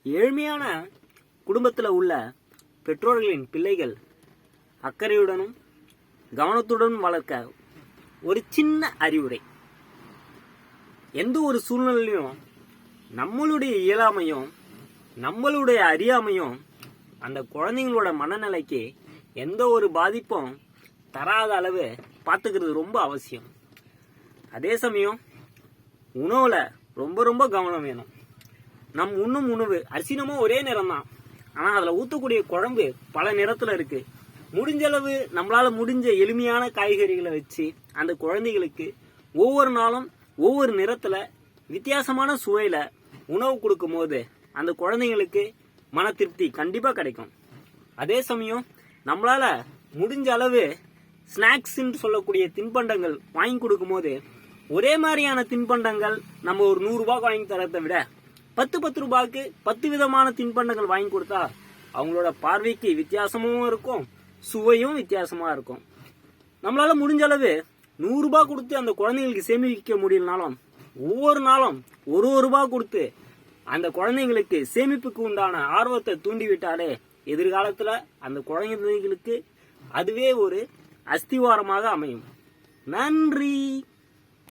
ஏழ்மையான குடும்பத்தில் உள்ள பெற்றோர்களின் பிள்ளைகள் அக்கறையுடனும் கவனத்துடனும் வளர்க்க ஒரு சின்ன அறிவுரை. எந்த ஒரு சூழ்நிலையிலும் நம்மளுடைய இயலாமையும் நம்மளுடைய அறியாமையும் அந்த குழந்தைங்களோட மனநிலைக்கு எந்த ஒரு பாதிப்பும் தராத அளவு பார்த்துக்கிறது ரொம்ப அவசியம். அதே சமயம் உணவுல ரொம்ப ரொம்ப கவனம் வேணும். நம் உண்ணும் உணவு அரிசினமும் ஒரே நிறம் தான், ஆனால் அதில் ஊற்றக்கூடிய குழம்பு பல நிறத்தில் இருக்கு. முடிஞ்ச அளவு நம்மளால முடிஞ்ச எளிமையான காய்கறிகளை வச்சு அந்த குழந்தைகளுக்கு ஒவ்வொரு நாளும் ஒவ்வொரு நிறத்துல வித்தியாசமான சுவையில உணவு கொடுக்கும் போது அந்த குழந்தைங்களுக்கு மன திருப்தி கண்டிப்பா கிடைக்கும். அதே சமயம் நம்மளால முடிஞ்ச அளவு ஸ்நாக்ஸ்ன்னு சொல்லக்கூடிய தின்பண்டங்கள் வாங்கி கொடுக்கும் போது ஒரே மாதிரியான தின்பண்டங்கள் நம்ம ஒரு 100 ரூபாய்க்கு வாங்கி தரதை விட 10 ரூபாய்க்கு 10 விதமான தின்பண்டங்கள் வாங்கி கொடுத்தா அவங்களோட பார்வைக்கு வித்தியாசமும் இருக்கும், சுவையும் வித்தியாசமா இருக்கும். நம்மளால முடிஞ்ச அளவு 100 ரூபாய் கொடுத்து அந்த குழந்தைங்களுக்கு சேமிக்க முடியலனாலும் ஒவ்வொரு நாளும் ஒரு ரூபாய் கொடுத்து அந்த குழந்தைங்களுக்கு சேமிப்புக்கு உண்டான ஆர்வத்தை தூண்டிவிட்டாலே எதிர்காலத்துல அந்த குழந்தைங்களுக்கு அதுவே ஒரு அஸ்திவாரமாக அமையும். நன்றி.